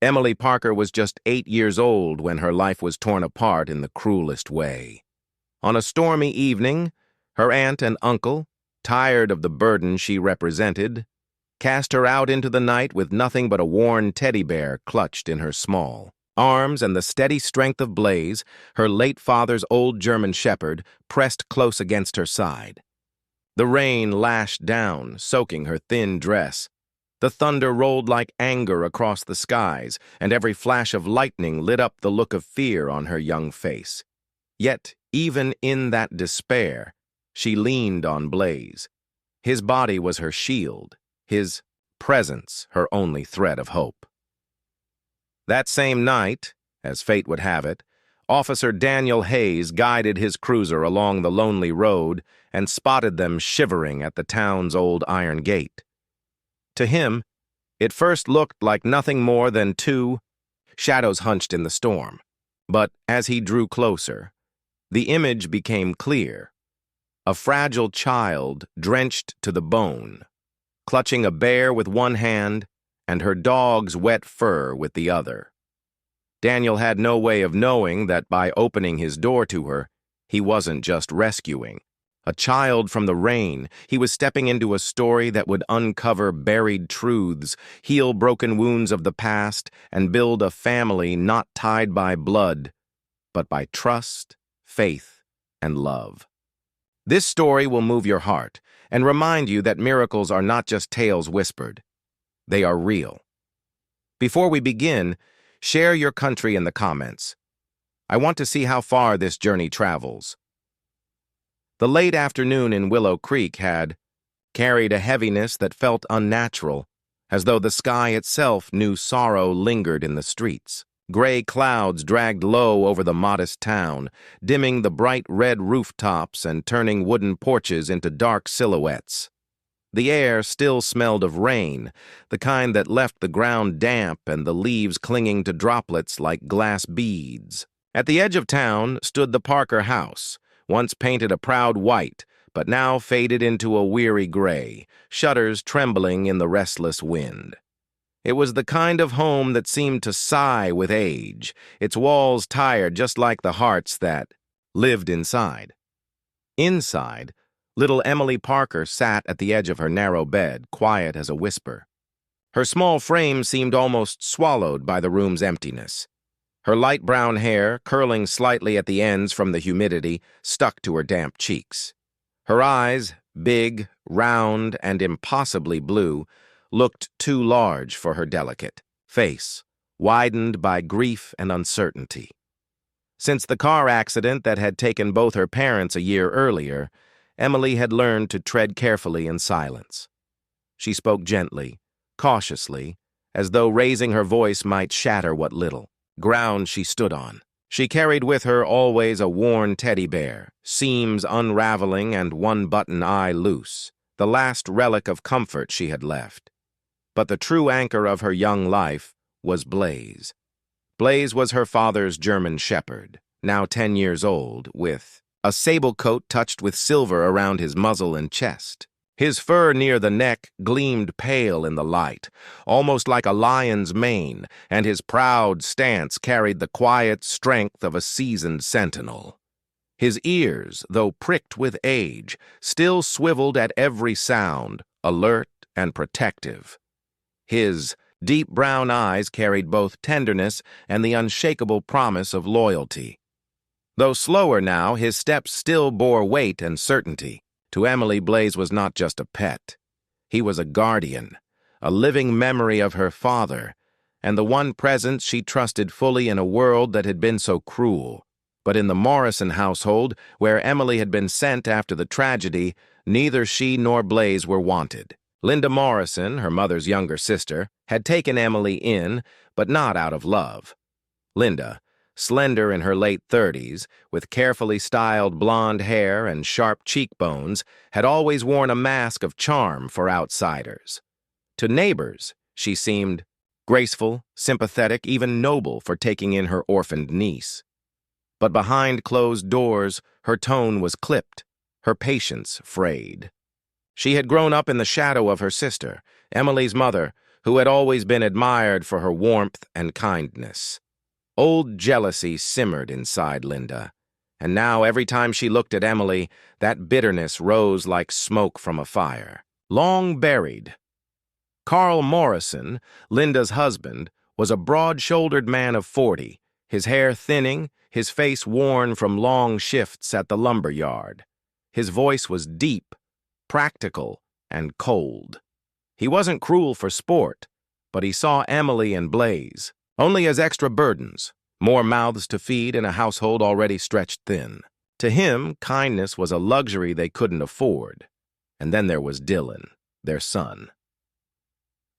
Emily Parker was just 8 years old when her life was torn apart in the cruelest way. On a stormy evening, her aunt and uncle, tired of the burden she represented, cast her out into the night with nothing but a worn teddy bear clutched in her small arms and the steady strength of Blaze, her late father's old German shepherd, pressed close against her side. The rain lashed down, soaking her thin dress. The thunder rolled like anger across the skies, and every flash of lightning lit up the look of fear on her young face. Yet, even in that despair, she leaned on Blaze. His body was her shield, his presence her only thread of hope. That same night, as fate would have it, Officer Daniel Hayes guided his cruiser along the lonely road and spotted them shivering at the town's old iron gate. To him, it first looked like nothing more than two shadows hunched in the storm. But as he drew closer, the image became clear. A fragile child drenched to the bone, clutching a bear with one hand and her dog's wet fur with the other. Daniel had no way of knowing that by opening his door to her, he wasn't just rescuing a child from the rain. He was stepping into a story that would uncover buried truths, heal broken wounds of the past, and build a family not tied by blood, but by trust, faith, and love. This story will move your heart and remind you that miracles are not just tales whispered. They are real. Before we begin, share your country in the comments. I want to see how far this journey travels. The late afternoon in Willow Creek had carried a heaviness that felt unnatural, as though the sky itself knew sorrow lingered in the streets. Gray clouds dragged low over the modest town, dimming the bright red rooftops and turning wooden porches into dark silhouettes. The air still smelled of rain, the kind that left the ground damp and the leaves clinging to droplets like glass beads. At the edge of town stood the Parker house, once painted a proud white, but now faded into a weary gray, shutters trembling in the restless wind. It was the kind of home that seemed to sigh with age, its walls tired just like the hearts that lived inside. Inside, little Emily Parker sat at the edge of her narrow bed, quiet as a whisper. Her small frame seemed almost swallowed by the room's emptiness. Her light brown hair, curling slightly at the ends from the humidity, stuck to her damp cheeks. Her eyes, big, round, and impossibly blue, looked too large for her delicate face, widened by grief and uncertainty. Since the car accident that had taken both her parents a year earlier, Emily had learned to tread carefully in silence. She spoke gently, cautiously, as though raising her voice might shatter what little ground she stood on. She carried with her always a worn teddy bear, seams unraveling and one button eye loose, the last relic of comfort she had left. But the true anchor of her young life was Blaze. Blaze was her father's German shepherd, now 10 years old, with a sable coat touched with silver around his muzzle and chest. His fur near the neck gleamed pale in the light, almost like a lion's mane, and his proud stance carried the quiet strength of a seasoned sentinel. His ears, though pricked with age, still swiveled at every sound, alert and protective. His deep brown eyes carried both tenderness and the unshakable promise of loyalty. Though slower now, his steps still bore weight and certainty. To Emily, Blaze was not just a pet. He was a guardian, a living memory of her father, and the one presence she trusted fully in a world that had been so cruel. But in the Morrison household, where Emily had been sent after the tragedy, neither she nor Blaze were wanted. Linda Morrison, her mother's younger sister, had taken Emily in, but not out of love. Linda, slender in her late 30s, with carefully styled blonde hair and sharp cheekbones, had always worn a mask of charm for outsiders. To neighbors, she seemed graceful, sympathetic, even noble for taking in her orphaned niece. But behind closed doors, her tone was clipped, her patience frayed. She had grown up in the shadow of her sister, Emily's mother, who had always been admired for her warmth and kindness. Old jealousy simmered inside Linda, and now every time she looked at Emily, that bitterness rose like smoke from a fire. Long buried. Carl Morrison, Linda's husband, was a broad-shouldered man of 40, his hair thinning, his face worn from long shifts at the lumber yard. His voice was deep, practical, and cold. He wasn't cruel for sport, but he saw Emily and Blaze only as extra burdens, more mouths to feed in a household already stretched thin. To him, kindness was a luxury they couldn't afford. And then there was Dylan, their son.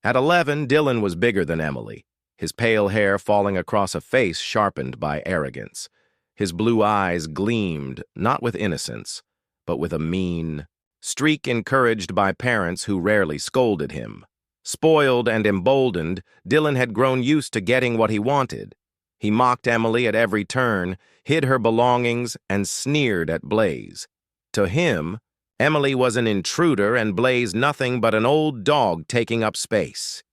At 11, Dylan was bigger than Emily, his pale hair falling across a face sharpened by arrogance. His blue eyes gleamed, not with innocence, but with a mean streak encouraged by parents who rarely scolded him. Spoiled and emboldened, Dylan had grown used to getting what he wanted. He mocked Emily at every turn, hid her belongings, and sneered at Blaze. To him, Emily was an intruder and Blaze nothing but an old dog taking up space.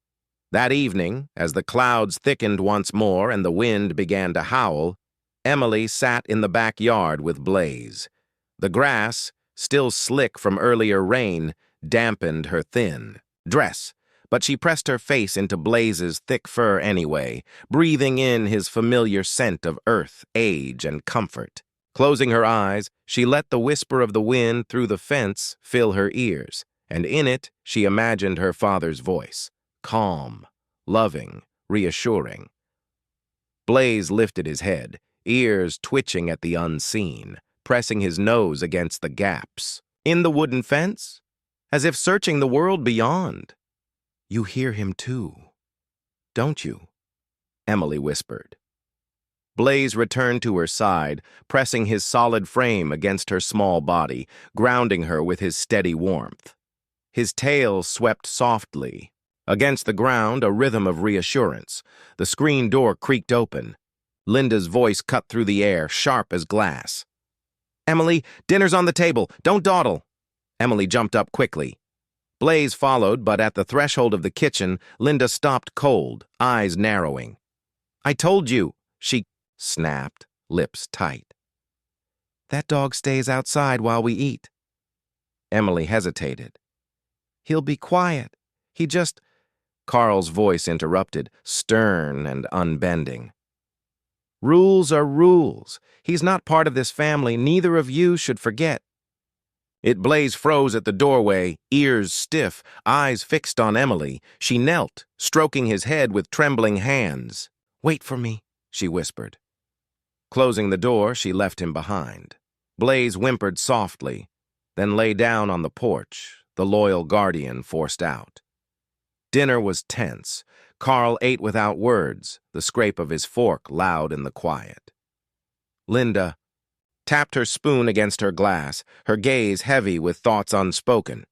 That evening, as the clouds thickened once more and the wind began to howl, Emily sat in the backyard with Blaze. The grass, still slick from earlier rain, dampened her thin dress, but she pressed her face into Blaze's thick fur anyway, breathing in his familiar scent of earth, age, and comfort. Closing her eyes, she let the whisper of the wind through the fence fill her ears, and in it she imagined her father's voice, calm, loving, reassuring. Blaze lifted his head, ears twitching at the unseen, pressing his nose against the gaps in the wooden fence, as if searching the world beyond. "You hear him too, don't you?" Emily whispered. Blaze returned to her side, pressing his solid frame against her small body, grounding her with his steady warmth. His tail swept softly. Against the ground, a rhythm of reassurance. The screen door creaked open. Linda's voice cut through the air, sharp as glass. "Emily, dinner's on the table. Don't dawdle." Emily jumped up quickly. Blaze followed, but at the threshold of the kitchen, Linda stopped cold, eyes narrowing. "I told you," she snapped, lips tight. "That dog stays outside while we eat." Emily hesitated. "He'll be quiet. He just—" Carl's voice interrupted, stern and unbending. "Rules are rules. He's not part of this family. Neither of you should forget." Blaze froze at the doorway, ears stiff, eyes fixed on Emily. She knelt, stroking his head with trembling hands. "Wait for me," she whispered. Closing the door, she left him behind. Blaze whimpered softly, then lay down on the porch, the loyal guardian forced out. Dinner was tense. Carl ate without words, the scrape of his fork loud in the quiet. Linda tapped her spoon against her glass, her gaze heavy with thoughts unspoken.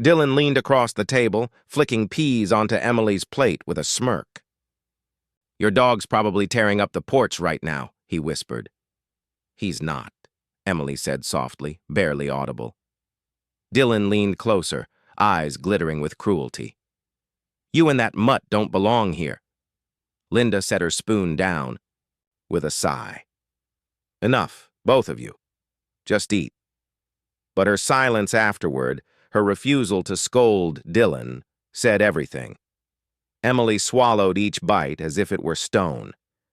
Dylan leaned across the table, flicking peas onto Emily's plate with a smirk. "Your dog's probably tearing up the porch right now," he whispered. "He's not," Emily said softly, barely audible. Dylan leaned closer, eyes glittering with cruelty. "You and that mutt don't belong here." Linda set her spoon down with a sigh. "Enough, both of you. Just eat." But her silence afterward, her refusal to scold Dylan, said everything. Emily swallowed each bite as if it were stone.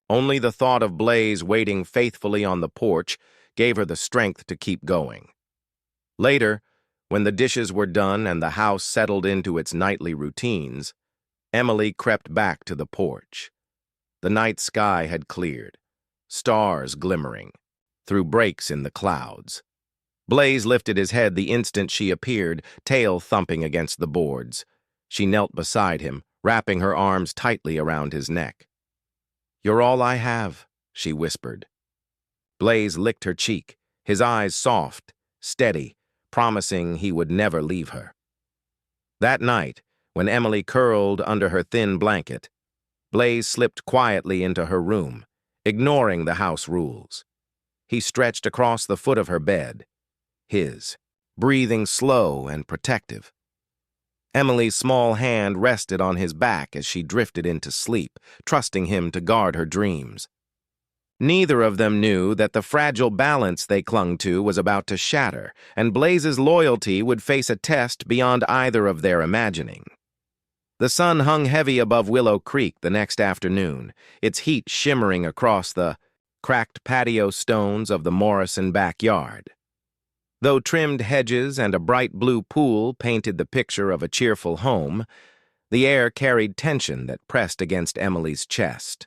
Only the thought of Blaze waiting faithfully on the porch gave her the strength to keep going. Later, when the dishes were done and the house settled into its nightly routines, Emily crept back to the porch. The night sky had cleared, stars glimmering through breaks in the clouds. Blaze lifted his head the instant she appeared, tail thumping against the boards. She knelt beside him, wrapping her arms tightly around his neck. "You're all I have," she whispered. Blaze licked her cheek, his eyes soft, steady, promising he would never leave her. That night, when Emily curled under her thin blanket, Blaze slipped quietly into her room, ignoring the house rules. He stretched across the foot of her bed, his, breathing slow and protective. Emily's small hand rested on his back as she drifted into sleep, trusting him to guard her dreams. Neither of them knew that the fragile balance they clung to was about to shatter, and Blaze's loyalty would face a test beyond either of their imagining. The sun hung heavy above Willow Creek the next afternoon, its heat shimmering across the cracked patio stones of the Morrison backyard. Though trimmed hedges and a bright blue pool painted the picture of a cheerful home, the air carried tension that pressed against Emily's chest.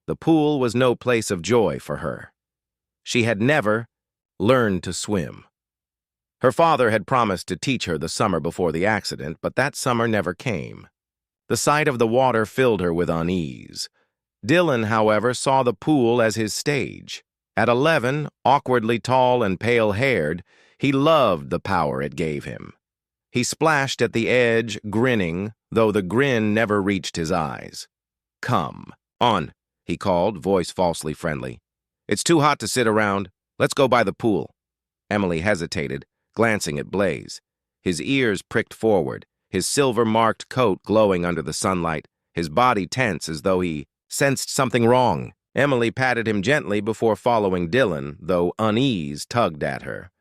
The pool was no place of joy for her. She had never learned to swim. Her father had promised to teach her the summer before the accident, but that summer never came. The sight of the water filled her with unease. Dylan, however, saw the pool as his stage. At 11, awkwardly tall and pale-haired, he loved the power it gave him. He splashed at the edge, grinning, though the grin never reached his eyes. "Come on," he called, voice falsely friendly. "It's too hot to sit around. Let's go by the pool." Emily hesitated, glancing at Blaze. His ears pricked forward, his silver-marked coat glowing under the sunlight, his body tense as though he sensed something wrong. Emily patted him gently before following Dylan, though unease tugged at her.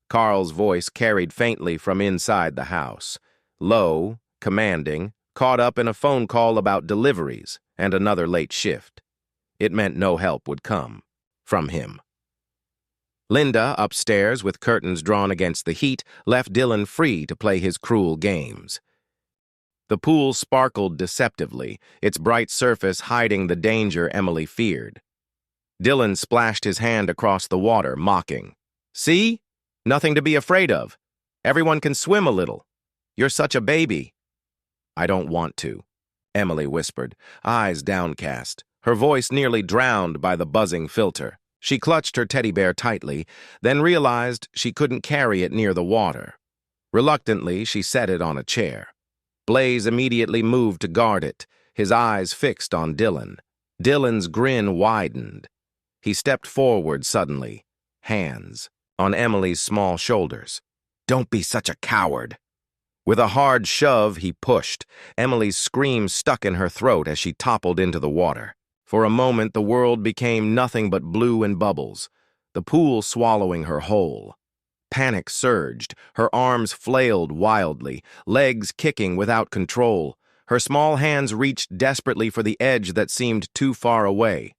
Carl's voice carried faintly from inside the house, low, commanding, caught up in a phone call about deliveries and another late shift. It meant no help would come from him. Linda, upstairs with curtains drawn against the heat, left Dylan free to play his cruel games. The pool sparkled deceptively, its bright surface hiding the danger Emily feared. Dylan splashed his hand across the water, mocking. "See? Nothing to be afraid of. Everyone can swim a little. You're such a baby." "I don't want to," Emily whispered, eyes downcast, her voice nearly drowned by the buzzing filter. She clutched her teddy bear tightly, then realized she couldn't carry it near the water. Reluctantly, she set it on a chair. Blaze immediately moved to guard it, his eyes fixed on Dylan. Dylan's grin widened. He stepped forward suddenly, hands on Emily's small shoulders. "Don't be such a coward." With a hard shove, he pushed. Emily's scream stuck in her throat as she toppled into the water. For a moment, the world became nothing but blue and bubbles, the pool swallowing her whole. Panic surged, her arms flailed wildly, legs kicking without control. Her small hands reached desperately for the edge that seemed too far away.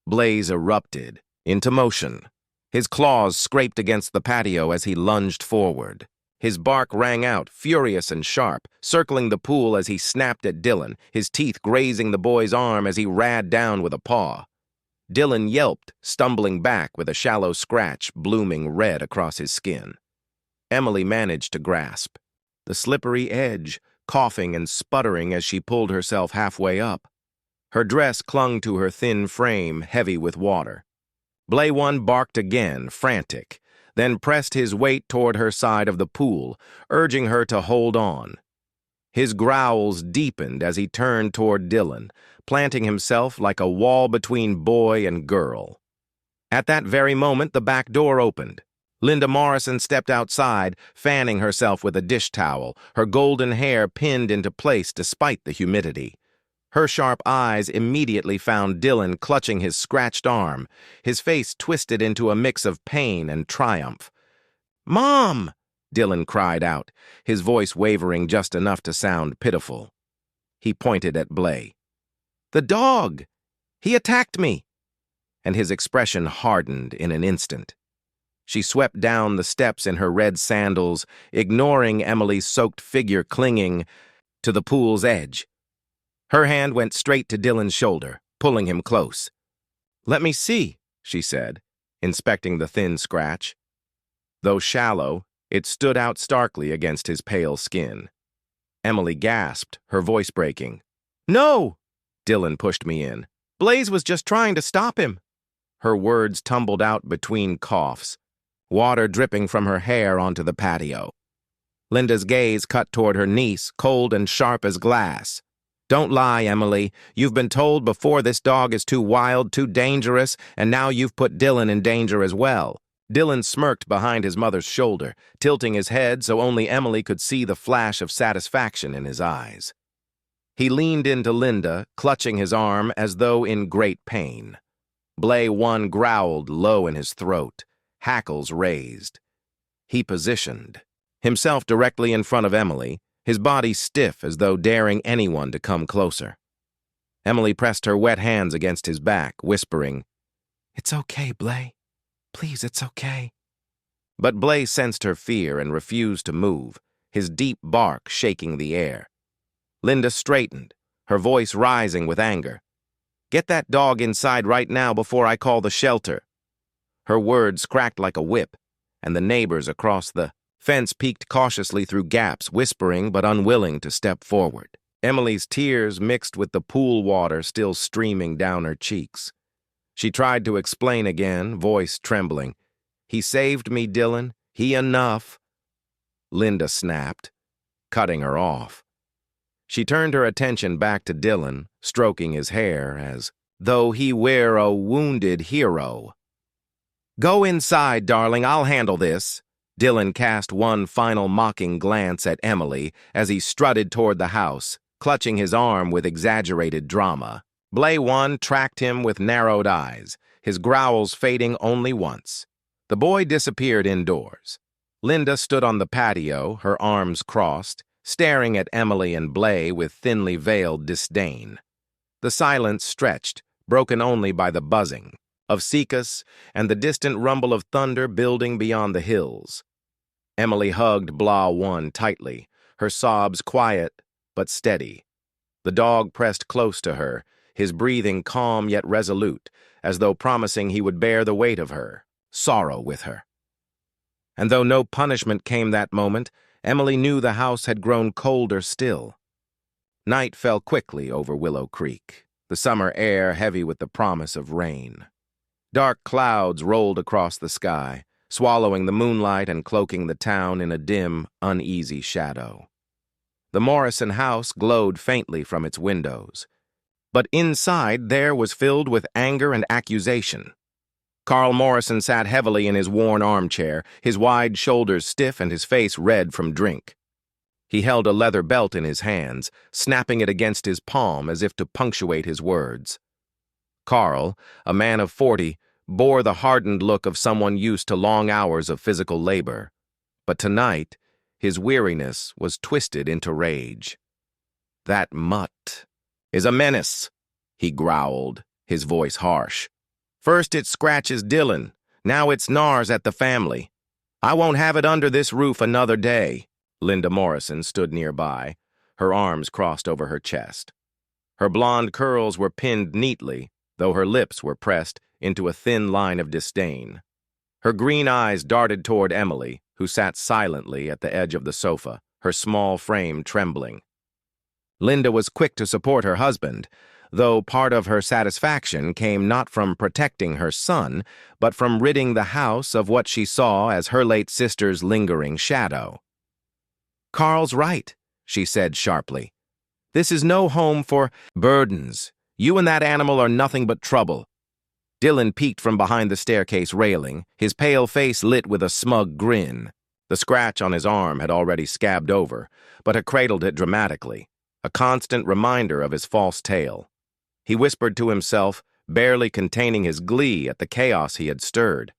Blaze erupted into motion. His claws scraped against the patio as he lunged forward. His bark rang out, furious and sharp, circling the pool as he snapped at Dylan, his teeth grazing the boy's arm as he rad down with a paw. Dylan yelped, stumbling back with a shallow scratch blooming red across his skin. Emily managed to grasp the slippery edge, coughing and sputtering as she pulled herself halfway up. Her dress clung to her thin frame, heavy with water. Blaze barked again, frantic, then pressed his weight toward her side of the pool, urging her to hold on. His growls deepened as he turned toward Dylan, planting himself like a wall between boy and girl. At that very moment, the back door opened. Linda Morrison stepped outside, fanning herself with a dish towel, her golden hair pinned into place despite the humidity. Her sharp eyes immediately found Dylan clutching his scratched arm, his face twisted into a mix of pain and triumph. "Mom!" Dylan cried out, his voice wavering just enough to sound pitiful. He pointed at Blaze. "The dog! He attacked me!" And his expression hardened in an instant. She swept down the steps in her red sandals, ignoring Emily's soaked figure clinging to the pool's edge. Her hand went straight to Dylan's shoulder, pulling him close. "Let me see," she said, inspecting the thin scratch. Though shallow, it stood out starkly against his pale skin. Emily gasped, her voice breaking. "No!" Dylan pushed me in. "Blaze was just trying to stop him." Her words tumbled out between coughs, water dripping from her hair onto the patio. Linda's gaze cut toward her niece, cold and sharp as glass. "Don't lie, Emily. You've been told before this dog is too wild, too dangerous, and now you've put Dylan in danger as well. Dylan smirked behind his mother's shoulder, tilting his head so only Emily could see the flash of satisfaction in his eyes. He leaned into Linda, clutching his arm as though in great pain. Blay One growled low in his throat, hackles raised. He positioned himself directly in front of Emily, his body stiff as though daring anyone to come closer. Emily pressed her wet hands against his back, whispering, "It's okay, Blay. Please, it's okay." But Blay sensed her fear and refused to move, his deep bark shaking the air. Linda straightened, her voice rising with anger. "Get that dog inside right now before I call the shelter." Her words cracked like a whip, and the neighbors across the fence peeked cautiously through gaps, whispering but unwilling to step forward. Emily's tears mixed with the pool water still streaming down her cheeks. She tried to explain again, voice trembling. "He saved me, Dylan. He enough." Linda snapped, cutting her off. She turned her attention back to Dylan, stroking his hair as though he were a wounded hero. "Go inside, darling. I'll handle this." Dylan cast one final mocking glance at Emily as he strutted toward the house, clutching his arm with exaggerated drama. Blay One tracked him with narrowed eyes, his growls fading only once. The boy disappeared indoors. Linda stood on the patio, her arms crossed, staring at Emily and Blay with thinly veiled disdain. The silence stretched, broken only by the buzzing of cicadas and the distant rumble of thunder building beyond the hills. Emily hugged Blah One tightly, her sobs quiet but steady. The dog pressed close to her, his breathing calm yet resolute, as though promising he would bear the weight of her, sorrow with her. And though no punishment came that moment, Emily knew the house had grown colder still. Night fell quickly over Willow Creek, the summer air heavy with the promise of rain. Dark clouds rolled across the sky, swallowing the moonlight and cloaking the town in a dim, uneasy shadow. The Morrison house glowed faintly from its windows, but inside there was filled with anger and accusation. Carl Morrison sat heavily in his worn armchair, his wide shoulders stiff and his face red from drink. He held a leather belt in his hands, snapping it against his palm as if to punctuate his words. Carl, a man of 40, bore the hardened look of someone used to long hours of physical labor. But tonight, his weariness was twisted into rage. "That mutt is a menace," he growled, his voice harsh. "First it scratches Dylan, now it snarls at the family. I won't have it under this roof another day." Linda Morrison stood nearby, her arms crossed over her chest. Her blonde curls were pinned neatly, though her lips were pressed into a thin line of disdain. Her green eyes darted toward Emily, who sat silently at the edge of the sofa, her small frame trembling. Linda was quick to support her husband, though part of her satisfaction came not from protecting her son, but from ridding the house of what she saw as her late sister's lingering shadow. "Carl's right," she said sharply. "This is no home for burdens. You and that animal are nothing but trouble." Dylan peeked from behind the staircase railing, his pale face lit with a smug grin. The scratch on his arm had already scabbed over, but had cradled it dramatically, a constant reminder of his false tale. He whispered to himself, barely containing his glee at the chaos he had stirred.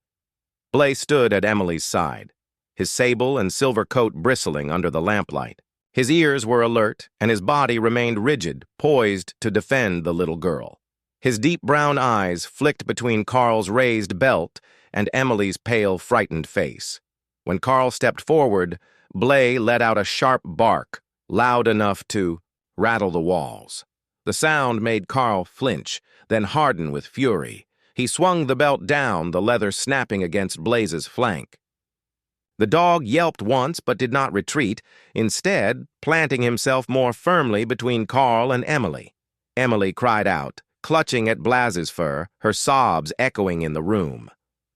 Blay stood at Emily's side, his sable and silver coat bristling under the lamplight. His ears were alert, and his body remained rigid, poised to defend the little girl. His deep brown eyes flicked between Carl's raised belt and Emily's pale, frightened face. When Carl stepped forward, Blay let out a sharp bark, loud enough to rattle the walls. The sound made Carl flinch, then harden with fury. He swung the belt down, the leather snapping against Blay's flank. The dog yelped once but did not retreat, instead planting himself more firmly between Carl and Emily. Emily cried out, clutching at Blaz's fur, her sobs echoing in the room.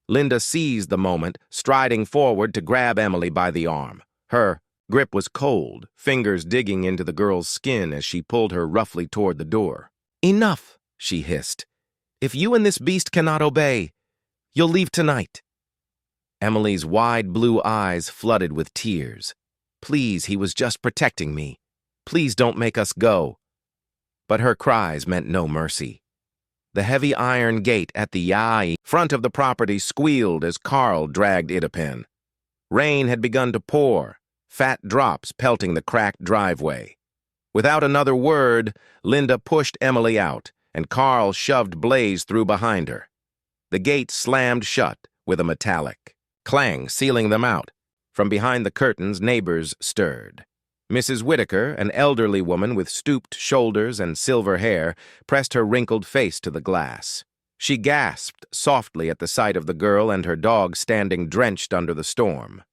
Linda seized the moment, striding forward to grab Emily by the arm. Her grip was cold, fingers digging into the girl's skin as she pulled her roughly toward the door. "Enough," she hissed. "If you and this beast cannot obey, you'll leave tonight." Emily's wide blue eyes flooded with tears. Please, he was just protecting me. Please don't make us go. But her cries meant no mercy. The heavy iron gate at the front of the property squealed as Carl dragged it open. Rain had begun to pour, fat drops pelting the cracked driveway. Without another word, Linda pushed Emily out, and Carl shoved Blaze through behind her. The gate slammed shut with a metallic clang, sealing them out. From behind the curtains, neighbors stirred. Mrs. Whitaker, an elderly woman with stooped shoulders and silver hair, pressed her wrinkled face to the glass. She gasped softly at the sight of the girl and her dog standing drenched under the storm.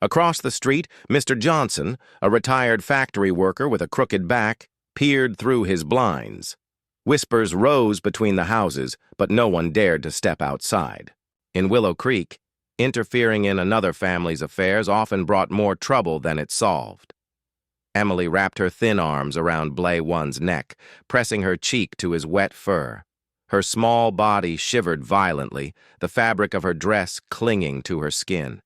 Across the street, Mr. Johnson, a retired factory worker with a crooked back, peered through his blinds. Whispers rose between the houses, but no one dared to step outside. In Willow Creek, interfering in another family's affairs often brought more trouble than it solved. Emily wrapped her thin arms around Blaze-1's neck, pressing her cheek to his wet fur. Her small body shivered violently, the fabric of her dress clinging to her skin.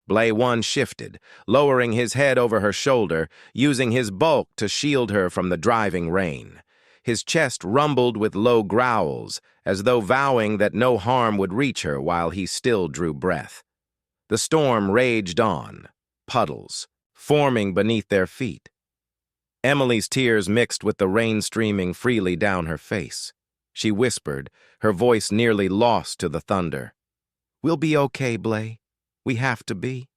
Blaze-1 shifted, lowering his head over her shoulder, using his bulk to shield her from the driving rain. His chest rumbled with low growls, as though vowing that no harm would reach her while he still drew breath. The storm raged on, puddles forming beneath their feet. Emily's tears mixed with the rain streaming freely down her face. She whispered, her voice nearly lost to the thunder. "We'll be okay, Blaze. We have to be."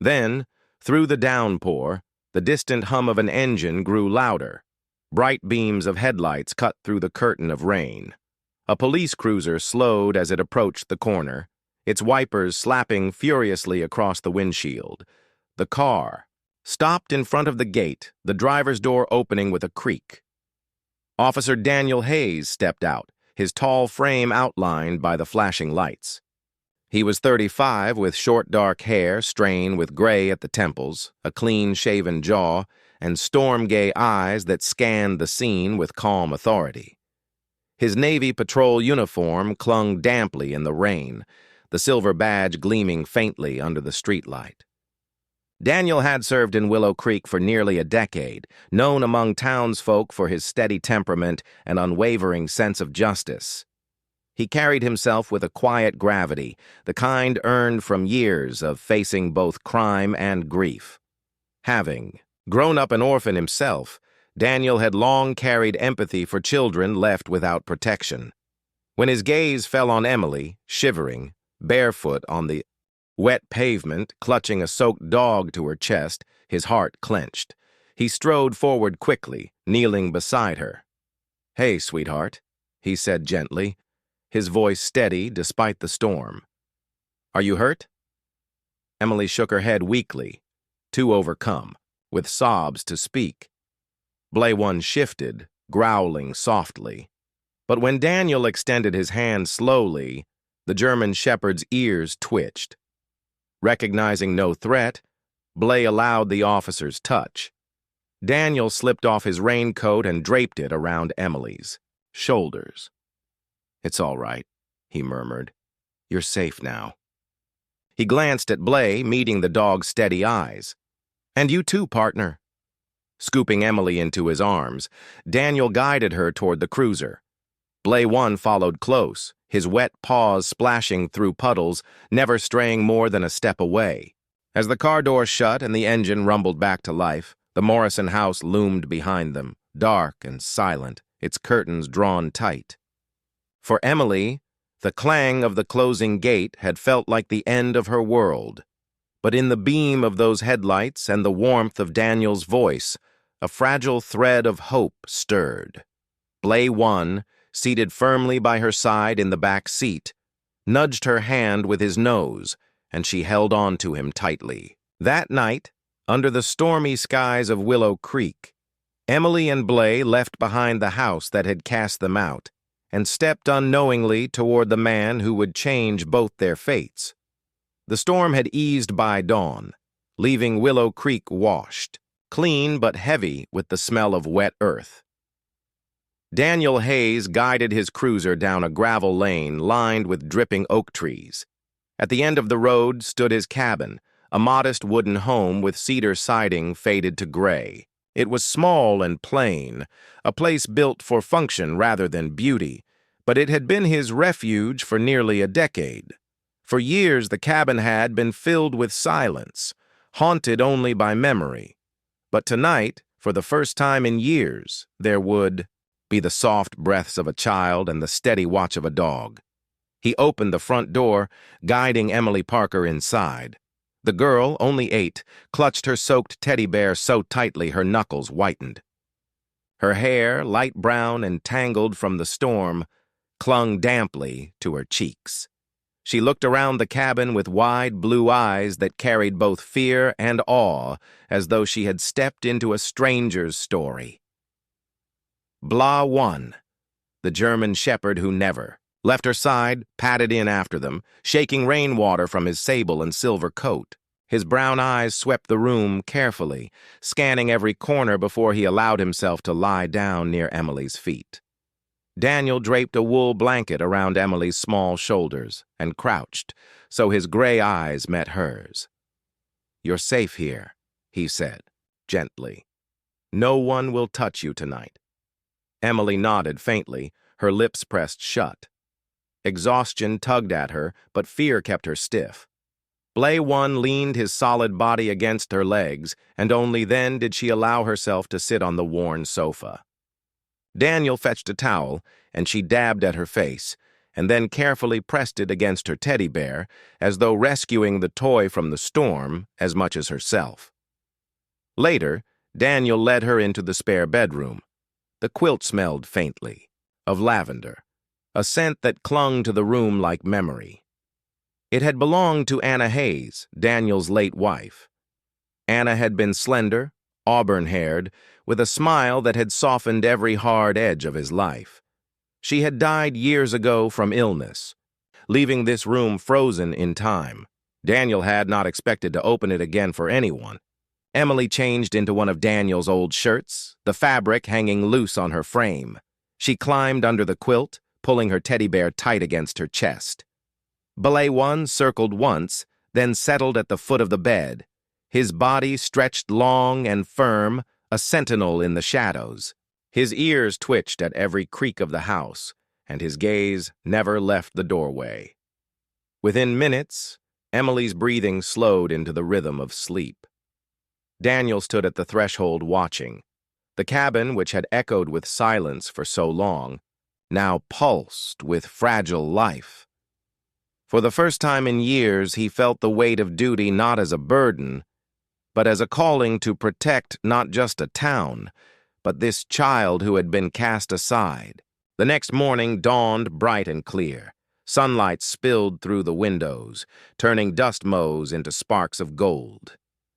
Then, through the downpour, the distant hum of an engine grew louder. Bright beams of headlights cut through the curtain of rain. A police cruiser slowed as it approached the corner, its wipers slapping furiously across the windshield. The car stopped in front of the gate, the driver's door opening with a creak. Officer Daniel Hayes stepped out, his tall frame outlined by the flashing lights. He was 35, with short dark hair strained with gray at the temples, a clean-shaven jaw, and storm-gay eyes that scanned the scene with calm authority. His Navy patrol uniform clung damply in the rain, the silver badge gleaming faintly under the streetlight. Daniel had served in Willow Creek for nearly a decade, known among townsfolk for his steady temperament and unwavering sense of justice. He carried himself with a quiet gravity, the kind earned from years of facing both crime and grief. Having grown up an orphan himself, Daniel had long carried empathy for children left without protection. When his gaze fell on Emily, shivering, barefoot on the wet pavement, clutching a soaked dog to her chest, his heart clenched. He strode forward quickly, kneeling beside her. "Hey, sweetheart," he said gently, his voice steady despite the storm. "Are you hurt?" Emily shook her head weakly, too overcome, with sobs to speak. Blaze-1 shifted, growling softly. But when Daniel extended his hand slowly, the German shepherd's ears twitched. Recognizing no threat, Blaze allowed the officer's touch. Daniel slipped off his raincoat and draped it around Emily's shoulders. "It's all right," he murmured. "You're safe now." He glanced at Blaze, meeting the dog's steady eyes. "And you too, partner." Scooping Emily into his arms, Daniel guided her toward the cruiser. Blaze-1 followed close, his wet paws splashing through puddles, never straying more than a step away. As the car door shut and the engine rumbled back to life, the Morrison house loomed behind them, dark and silent, its curtains drawn tight. For Emily, the clang of the closing gate had felt like the end of her world. But in the beam of those headlights and the warmth of Daniel's voice, a fragile thread of hope stirred. Blaze-1, seated firmly by her side in the back seat, nudged her hand with his nose, and she held on to him tightly. That night, under the stormy skies of Willow Creek, Emily and Blaze left behind the house that had cast them out and stepped unknowingly toward the man who would change both their fates. The storm had eased by dawn, leaving Willow Creek washed, clean but heavy with the smell of wet earth. Daniel Hayes guided his cruiser down a gravel lane lined with dripping oak trees. At the end of the road stood his cabin, a modest wooden home with cedar siding faded to gray. It was small and plain, a place built for function rather than beauty, but it had been his refuge for nearly a decade. For years the cabin had been filled with silence, haunted only by memory. But tonight, for the first time in years, there would be the soft breaths of a child and the steady watch of a dog. He opened the front door, guiding Emily Parker inside. The girl, only 8, clutched her soaked teddy bear so tightly her knuckles whitened. Her hair, light brown and tangled from the storm, clung damply to her cheeks. She looked around the cabin with wide blue eyes that carried both fear and awe, as though she had stepped into a stranger's story. Blah 1, the German shepherd who never left her side, padded in after them, shaking rainwater from his sable and silver coat. His brown eyes swept the room carefully, scanning every corner before he allowed himself to lie down near Emily's feet. Daniel draped a wool blanket around Emily's small shoulders and crouched, so his gray eyes met hers. "You're safe here," he said, gently. "No one will touch you tonight." Emily nodded faintly, her lips pressed shut. Exhaustion tugged at her, but fear kept her stiff. Blay 1 leaned his solid body against her legs, and only then did she allow herself to sit on the worn sofa. Daniel fetched a towel, and she dabbed at her face, and then carefully pressed it against her teddy bear, as though rescuing the toy from the storm as much as herself. Later, Daniel led her into the spare bedroom. The quilt smelled faintly, of lavender, a scent that clung to the room like memory. It had belonged to Anna Hayes, Daniel's late wife. Anna had been slender, auburn-haired, with a smile that had softened every hard edge of his life. She had died years ago from illness, leaving this room frozen in time. Daniel had not expected to open it again for anyone. Emily changed into one of Daniel's old shirts, the fabric hanging loose on her frame. She climbed under the quilt, pulling her teddy bear tight against her chest. Blay 1 circled once, then settled at the foot of the bed, his body stretched long and firm, a sentinel in the shadows. His ears twitched at every creak of the house, and his gaze never left the doorway. Within minutes, Emily's breathing slowed into the rhythm of sleep. Daniel stood at the threshold watching. The cabin, which had echoed with silence for so long, now pulsed with fragile life. For the first time in years, he felt the weight of duty not as a burden, but as a calling to protect not just a town, but this child who had been cast aside. The next morning dawned bright and clear. Sunlight spilled through the windows, turning dust motes into sparks of gold.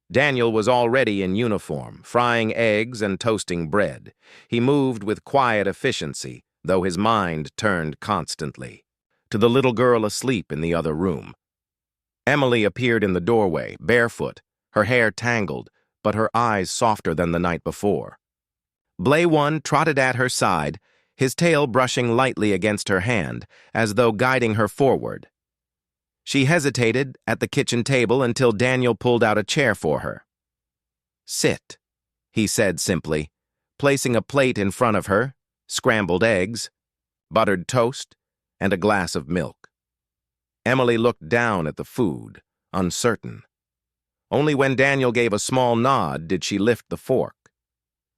Daniel was already in uniform, frying eggs and toasting bread. He moved with quiet efficiency, though his mind turned constantly to the little girl asleep in the other room. Emily appeared in the doorway, barefoot, her hair tangled, but her eyes softer than the night before. Blay 1 trotted at her side, his tail brushing lightly against her hand, as though guiding her forward. She hesitated at the kitchen table until Daniel pulled out a chair for her. "Sit," he said simply, placing a plate in front of her, scrambled eggs, buttered toast, and a glass of milk. Emily looked down at the food, uncertain. Only when Daniel gave a small nod did she lift the fork.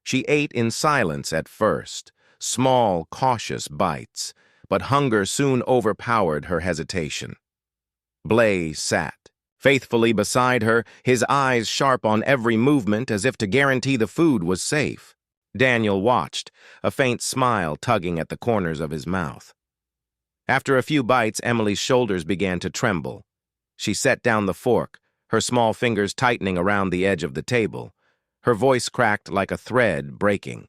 She ate in silence at first, small, cautious bites, but hunger soon overpowered her hesitation. Blay sat, faithfully beside her, his eyes sharp on every movement as if to guarantee the food was safe. Daniel watched, a faint smile tugging at the corners of his mouth. After a few bites, Emily's shoulders began to tremble. She set down the fork, her small fingers tightening around the edge of the table. Her voice cracked like a thread breaking.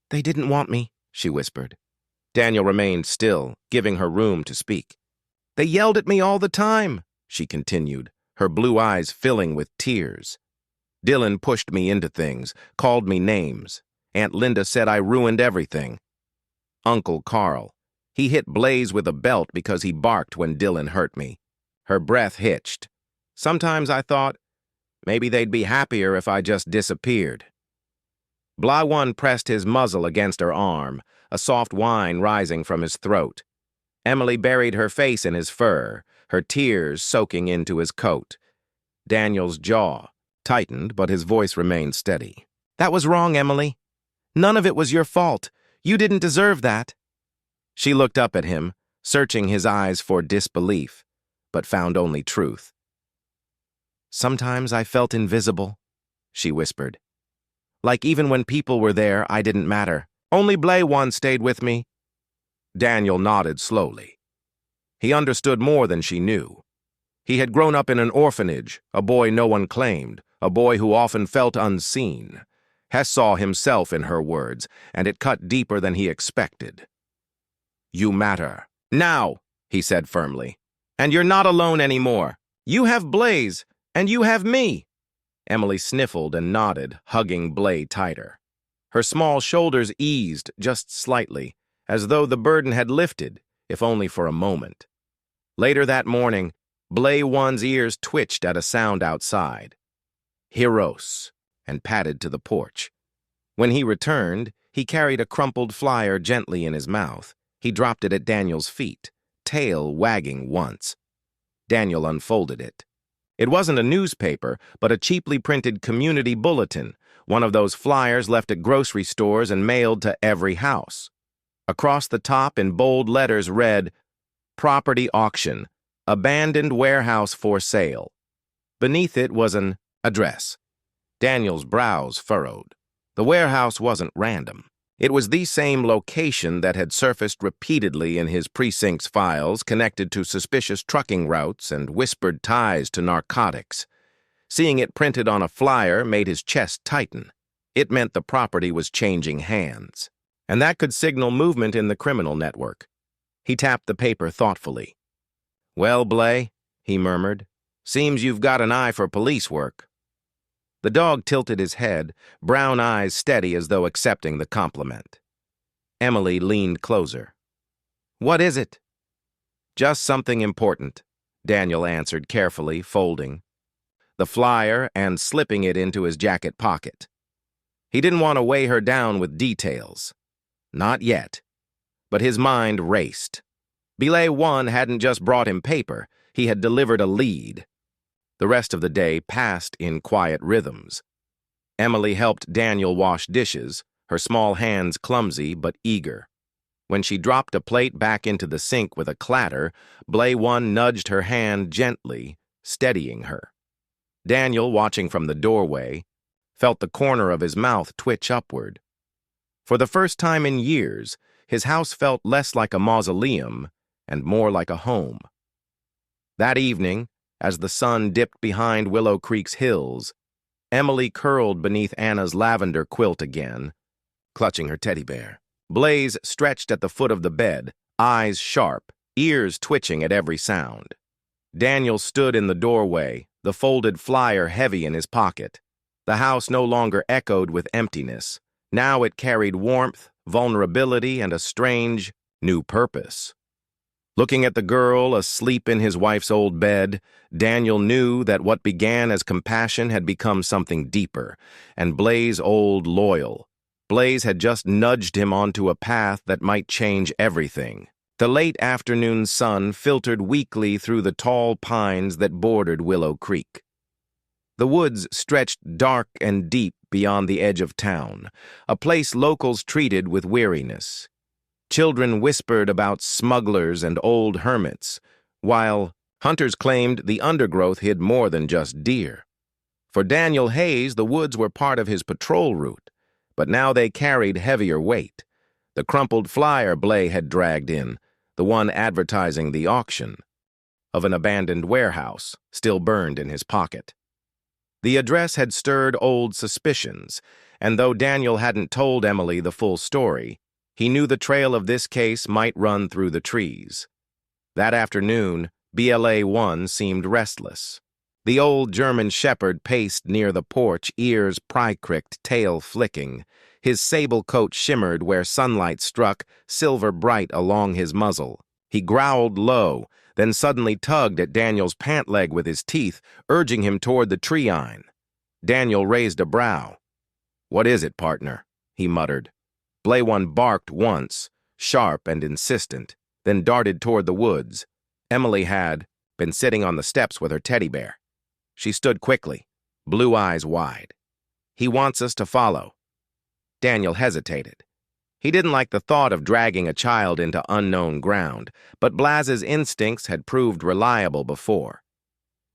"They didn't want me," she whispered. Daniel remained still, giving her room to speak. "They yelled at me all the time," she continued, her blue eyes filling with tears. "Dylan pushed me into things, called me names. Aunt Linda said I ruined everything. Uncle Carl, he hit Blaze with a belt because he barked when Dylan hurt me. Her breath hitched. Sometimes I thought, maybe they'd be happier if I just disappeared. Bly One pressed his muzzle against her arm, a soft whine rising from his throat. Emily buried her face in his fur, her tears soaking into his coat. Daniel's jaw tightened, but his voice remained steady. "That was wrong, Emily. None of it was your fault. You didn't deserve that." She looked up at him, searching his eyes for disbelief, but found only truth. "Sometimes I felt invisible," she whispered. "Like even when people were there, I didn't matter. Only Bly One stayed with me." Daniel nodded slowly. He understood more than she knew. He had grown up in an orphanage, a boy no one claimed, a boy who often felt unseen. Hess saw himself in her words, and it cut deeper than he expected. "You matter. Now," he said firmly. "And you're not alone anymore. You have Blaze, and you have me." Emily sniffled and nodded, hugging Bly tighter. Her small shoulders eased just slightly, as though the burden had lifted, if only for a moment. Later that morning, Bly One's ears twitched at a sound outside. "Heroes," and padded to the porch. When he returned, he carried a crumpled flyer gently in his mouth. He dropped it at Daniel's feet, tail wagging once. Daniel unfolded it. It wasn't a newspaper, but a cheaply printed community bulletin, one of those flyers left at grocery stores and mailed to every house. Across the top in bold letters read, "Property auction, abandoned warehouse for sale." Beneath it was an address. Daniel's brows furrowed. The warehouse wasn't random. It was the same location that had surfaced repeatedly in his precinct's files, connected to suspicious trucking routes and whispered ties to narcotics. Seeing it printed on a flyer made his chest tighten. It meant the property was changing hands, and that could signal movement in the criminal network. He tapped the paper thoughtfully. "Well, Bly," he murmured, "seems you've got an eye for police work." The dog tilted his head, brown eyes steady as though accepting the compliment. Emily leaned closer. "What is it?" "Just something important," Daniel answered carefully, folding the flyer and slipping it into his jacket pocket. He didn't want to weigh her down with details. Not yet. But his mind raced. Bly One hadn't just brought him paper, he had delivered a lead. The rest of the day passed in quiet rhythms. Emily helped Daniel wash dishes, her small hands clumsy but eager. When she dropped a plate back into the sink with a clatter, Bly One nudged her hand gently, steadying her. Daniel, watching from the doorway, felt the corner of his mouth twitch upward. For the first time in years, his house felt less like a mausoleum and more like a home. That evening, as the sun dipped behind Willow Creek's hills, Emily curled beneath Anna's lavender quilt again, clutching her teddy bear. Blaze stretched at the foot of the bed, eyes sharp, ears twitching at every sound. Daniel stood in the doorway, the folded flyer heavy in his pocket. The house no longer echoed with emptiness. Now it carried warmth, vulnerability, and a strange, new purpose. Looking at the girl asleep in his wife's old bed, Daniel knew that what began as compassion had become something deeper, and Blaze old loyal. Blaze had just nudged him onto a path that might change everything. The late afternoon sun filtered weakly through the tall pines that bordered Willow Creek. The woods stretched dark and deep beyond the edge of town, a place locals treated with weariness. Children whispered about smugglers and old hermits, while hunters claimed the undergrowth hid more than just deer. For Daniel Hayes, the woods were part of his patrol route, but now they carried heavier weight. The crumpled flyer Bly had dragged in, the one advertising the auction, of an abandoned warehouse, still burned in his pocket. The address had stirred old suspicions, and though Daniel hadn't told Emily the full story, he knew the trail of this case might run through the trees. That afternoon, Bly One seemed restless. The old German shepherd paced near the porch, ears pry-cricked, tail flicking. His sable coat shimmered where sunlight struck, silver bright along his muzzle. He growled low, then suddenly tugged at Daniel's pant leg with his teeth, urging him toward the tree-ine. Daniel raised a brow. "What is it, partner?" he muttered. Blay-One barked once, sharp and insistent, then darted toward the woods. Emily had been sitting on the steps with her teddy bear. She stood quickly, blue eyes wide. "He wants us to follow." Daniel hesitated. He didn't like the thought of dragging a child into unknown ground, but Blaz's instincts had proved reliable before.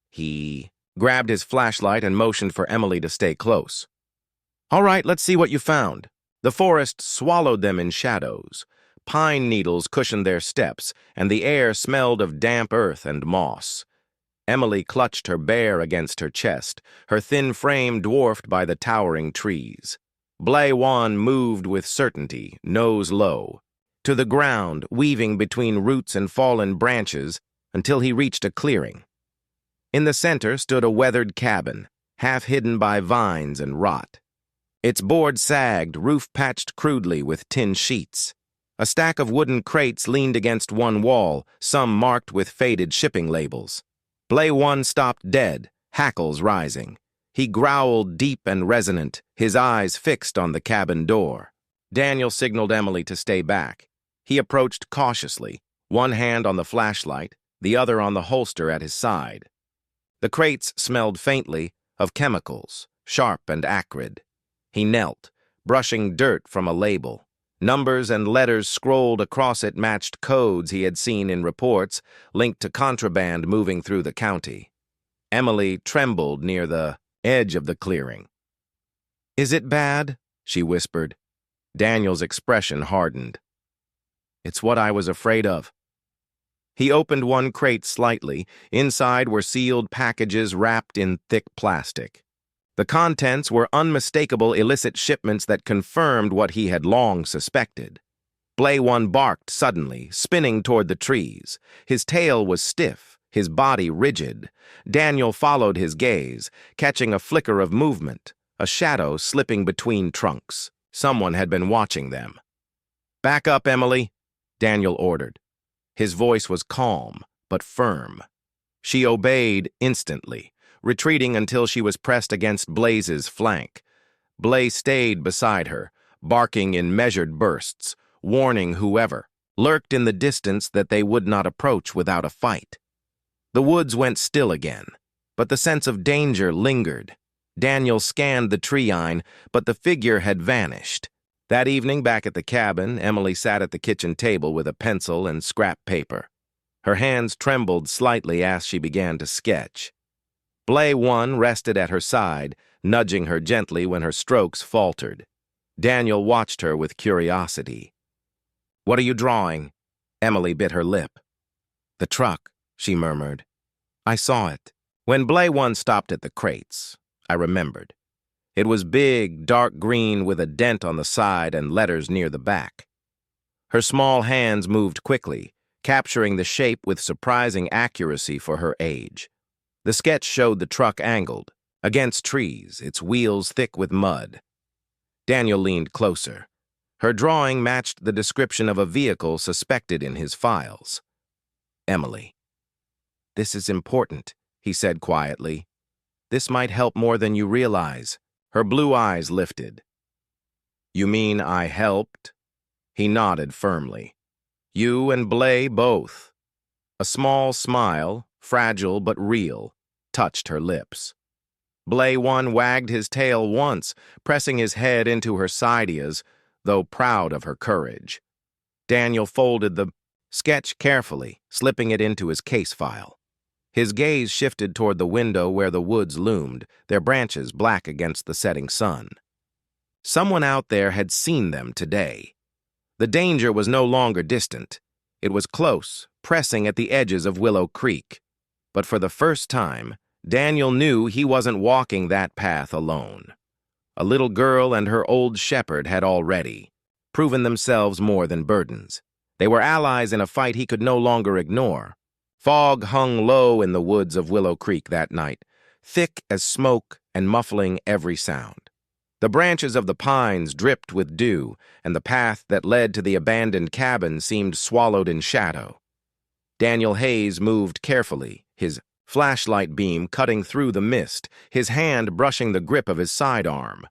He grabbed his flashlight and motioned for Emily to stay close. "All right, let's see what you found." The forest swallowed them in shadows. Pine needles cushioned their steps, and the air smelled of damp earth and moss. Emily clutched her bear against her chest, her thin frame dwarfed by the towering trees. Blay-One moved with certainty, nose low, to the ground, weaving between roots and fallen branches until he reached a clearing. In the center stood a weathered cabin, half hidden by vines and rot. Its board sagged, roof patched crudely with tin sheets. A stack of wooden crates leaned against one wall, some marked with faded shipping labels. Blay-One stopped dead, hackles rising. He growled deep and resonant, his eyes fixed on the cabin door. Daniel signaled Emily to stay back. He approached cautiously, one hand on the flashlight, the other on the holster at his side. The crates smelled faintly of chemicals, sharp and acrid. He knelt, brushing dirt from a label. Numbers and letters scrolled across it matched codes he had seen in reports linked to contraband moving through the county. Emily trembled near the edge of the clearing. "Is it bad?" she whispered. Daniel's expression hardened. "It's what I was afraid of." He opened one crate slightly. Inside were sealed packages wrapped in thick plastic. The contents were unmistakable illicit shipments that confirmed what he had long suspected. Blay-One barked suddenly, spinning toward the trees. His tail was stiff, his body rigid. Daniel followed his gaze, catching a flicker of movement, a shadow slipping between trunks. Someone had been watching them. "Back up, Emily," Daniel ordered. His voice was calm, but firm. She obeyed instantly, retreating until she was pressed against Blaze's flank. Blaze stayed beside her, barking in measured bursts, warning whoever lurked in the distance that they would not approach without a fight. The woods went still again, but the sense of danger lingered. Daniel scanned the tree-ine, but the figure had vanished. That evening, back at the cabin, Emily sat at the kitchen table with a pencil and scrap paper. Her hands trembled slightly as she began to sketch. Blay-One rested at her side, nudging her gently when her strokes faltered. Daniel watched her with curiosity. "What are you drawing?" Emily bit her lip. "The truck," she murmured. "I saw it." When Blay-One stopped at the crates, I remembered. It was big, dark green with a dent on the side and letters near the back. Her small hands moved quickly, capturing the shape with surprising accuracy for her age. The sketch showed the truck angled, against trees, its wheels thick with mud. Daniel leaned closer. Her drawing matched the description of a vehicle suspected in his files. "Emily." "This is important," he said quietly. "This might help more than you realize." Her blue eyes lifted. "You mean I helped?" He nodded firmly. "You and Blay both." A small smile, fragile but real, touched her lips. Blay-One wagged his tail once, pressing his head into her sideas, though proud of her courage. Daniel folded the sketch carefully, slipping it into his case file. His gaze shifted toward the window where the woods loomed, their branches black against the setting sun. Someone out there had seen them today. The danger was no longer distant. It was close, pressing at the edges of Willow Creek. But for the first time, Daniel knew he wasn't walking that path alone. A little girl and her old shepherd had already proven themselves more than burdens. They were allies in a fight he could no longer ignore. Fog hung low in the woods of Willow Creek that night, thick as smoke and muffling every sound. The branches of the pines dripped with dew, and the path that led to the abandoned cabin seemed swallowed in shadow. Daniel Hayes moved carefully, his flashlight beam cutting through the mist, his hand brushing the grip of his sidearm.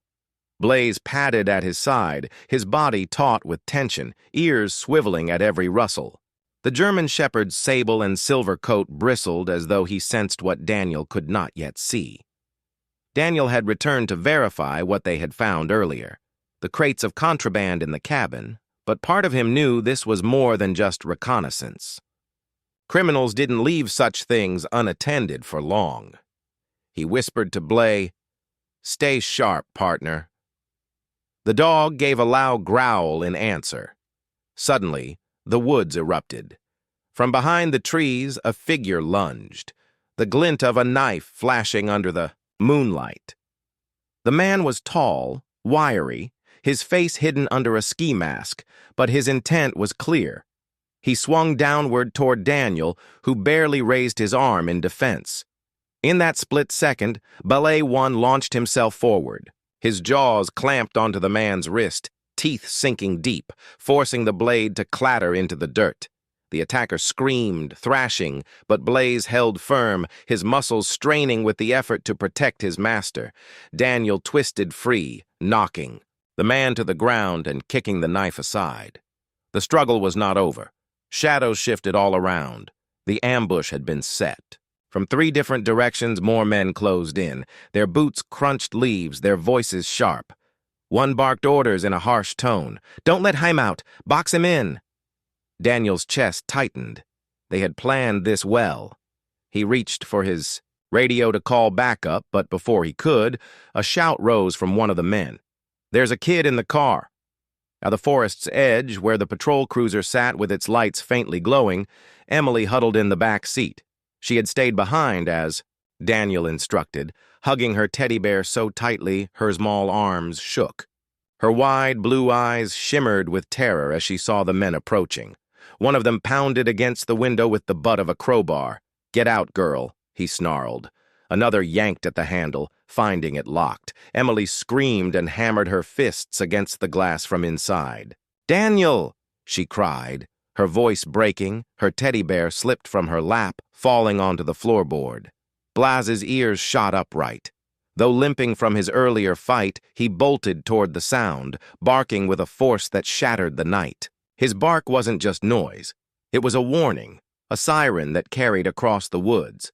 Blaze padded at his side, his body taut with tension, ears swiveling at every rustle. The German shepherd's sable and silver coat bristled as though he sensed what Daniel could not yet see. Daniel had returned to verify what they had found earlier, the crates of contraband in the cabin, but part of him knew this was more than just reconnaissance. Criminals didn't leave such things unattended for long. He whispered to Blaze, "Stay sharp, partner." The dog gave a loud growl in answer. Suddenly, the woods erupted. From behind the trees, a figure lunged, the glint of a knife flashing under the moonlight. The man was tall, wiry, his face hidden under a ski mask, but his intent was clear. He swung downward toward Daniel, who barely raised his arm in defense. In that split second, Ballet One launched himself forward. His jaws clamped onto the man's wrist, teeth sinking deep, forcing the blade to clatter into the dirt. The attacker screamed, thrashing, but Blaze held firm, his muscles straining with the effort to protect his master. Daniel twisted free, knocking the man to the ground and kicking the knife aside. The struggle was not over. Shadows shifted all around. The ambush had been set. From 3 different directions, more men closed in. Their boots crunched leaves, their voices sharp. One barked orders in a harsh tone. "Don't let Heim out! Box him in!" Daniel's chest tightened. They had planned this well. He reached for his radio to call backup, but before he could, a shout rose from one of the men. "There's a kid in the car." At the forest's edge, where the patrol cruiser sat with its lights faintly glowing, Emily huddled in the back seat. She had stayed behind as Daniel instructed, hugging her teddy bear so tightly her small arms shook. Her wide blue eyes shimmered with terror as she saw the men approaching. One of them pounded against the window with the butt of a crowbar. "Get out, girl," he snarled. Another yanked at the handle, finding it locked. Emily screamed and hammered her fists against the glass from inside. "Daniel!" she cried, her voice breaking. Her teddy bear slipped from her lap, falling onto the floorboard. Blaz's ears shot upright. Though limping from his earlier fight, he bolted toward the sound, barking with a force that shattered the night. His bark wasn't just noise. It was a warning, a siren that carried across the woods.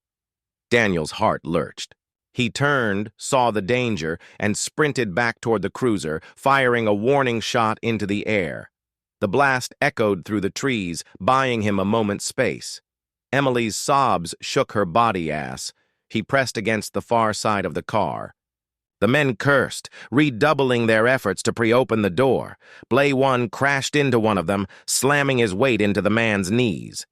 Daniel's heart lurched. He turned, saw the danger, and sprinted back toward the cruiser, firing a warning shot into the air. The blast echoed through the trees, buying him a moment's space. Emily's sobs shook her body ass. He pressed against the far side of the car. The men cursed, redoubling their efforts to pre-open the door. Blay One crashed into one of them, slamming his weight into the man's knees.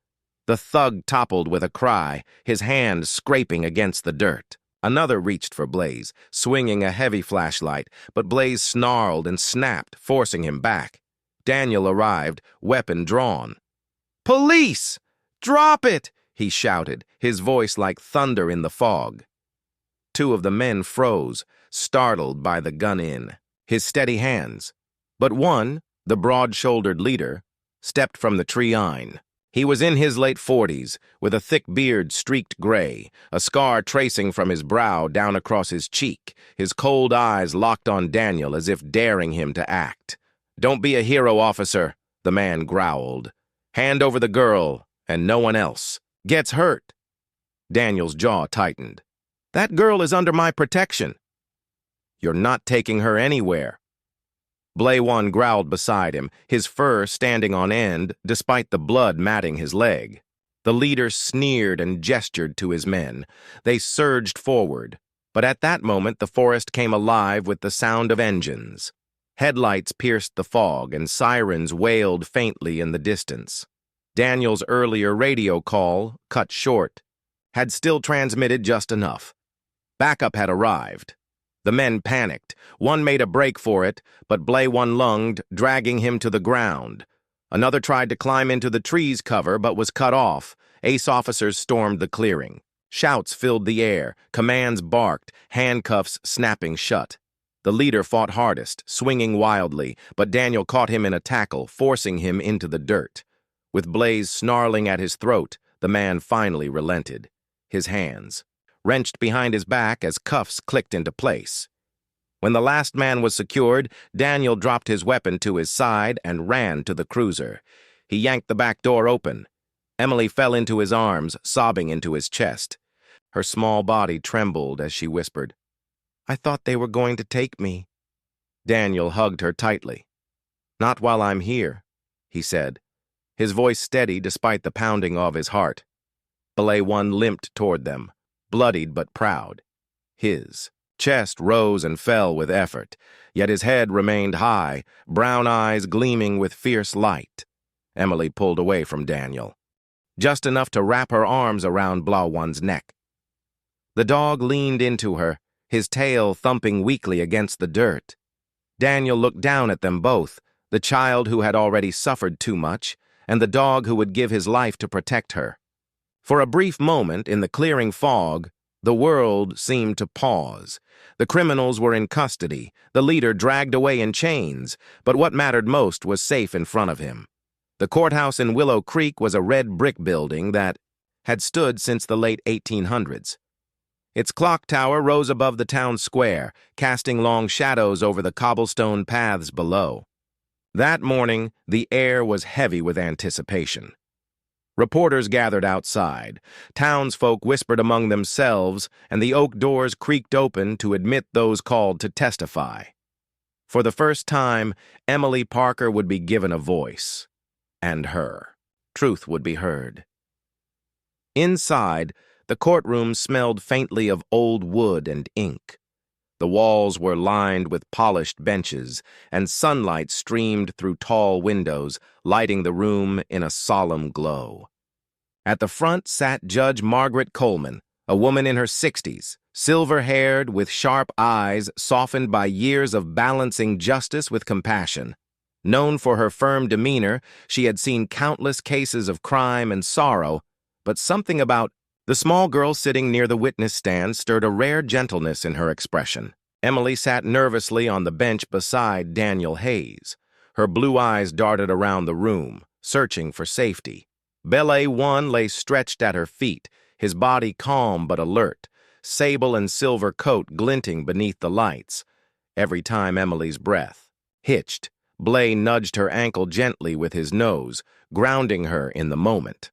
The thug toppled with a cry, his hand scraping against the dirt. Another reached for Blaze, swinging a heavy flashlight, but Blaze snarled and snapped, forcing him back. Daniel arrived, weapon drawn. "Police! Drop it!" he shouted, his voice like thunder in the fog. 2 of the men froze, startled by the gun-in, his steady hands. But one, the broad-shouldered leader, stepped from the tree-line. He was in his late 40s, with a thick beard streaked gray, a scar tracing from his brow down across his cheek, his cold eyes locked on Daniel as if daring him to act. "Don't be a hero, officer," the man growled. "Hand over the girl, and no one else. Gets hurt." Daniel's jaw tightened. "That girl is under my protection." "You're not taking her anywhere." Blay One growled beside him, his fur standing on end despite the blood matting his leg. The leader sneered and gestured to his men. They surged forward, but at that moment the forest came alive with the sound of engines. Headlights pierced the fog and sirens wailed faintly in the distance. Daniel's earlier radio call, cut short, had still transmitted just enough. Backup had arrived. The men panicked. One made a break for it, but Blay One lunged, dragging him to the ground. Another tried to climb into the tree's cover, but was cut off. Ace officers stormed the clearing. Shouts filled the air, commands barked, handcuffs snapping shut. The leader fought hardest, swinging wildly, but Daniel caught him in a tackle, forcing him into the dirt. With Blaze snarling at his throat, the man finally relented. His hands wrenched behind his back as cuffs clicked into place. When the last man was secured, Daniel dropped his weapon to his side and ran to the cruiser. He yanked the back door open. Emily fell into his arms, sobbing into his chest. Her small body trembled as she whispered, "I thought they were going to take me." Daniel hugged her tightly. "Not while I'm here," he said, his voice steady despite the pounding of his heart. Belay One limped toward them, bloodied but proud. His chest rose and fell with effort, yet his head remained high, brown eyes gleaming with fierce light. Emily pulled away from Daniel, just enough to wrap her arms around Belay One's neck. The dog leaned into her, his tail thumping weakly against the dirt. Daniel looked down at them both, the child who had already suffered too much, and the dog who would give his life to protect her. For a brief moment in the clearing fog, the world seemed to pause. The criminals were in custody, the leader dragged away in chains, but what mattered most was safe in front of him. The courthouse in Willow Creek was a red brick building that had stood since the late 1800s. Its clock tower rose above the town square, casting long shadows over the cobblestone paths below. That morning, the air was heavy with anticipation. Reporters gathered outside. Townsfolk whispered among themselves, and the oak doors creaked open to admit those called to testify. For the first time, Emily Parker would be given a voice, and her truth would be heard. Inside, the courtroom smelled faintly of old wood and ink. The walls were lined with polished benches, and sunlight streamed through tall windows, lighting the room in a solemn glow. At the front sat Judge Margaret Coleman, a woman in her 60s, silver-haired with sharp eyes softened by years of balancing justice with compassion. Known for her firm demeanor, she had seen countless cases of crime and sorrow, but something about the small girl sitting near the witness stand stirred a rare gentleness in her expression. Emily sat nervously on the bench beside Daniel Hayes. Her blue eyes darted around the room, searching for safety. Belay One lay stretched at her feet, his body calm but alert, sable and silver coat glinting beneath the lights. Every time Emily's breath hitched, Belay nudged her ankle gently with his nose, grounding her in the moment.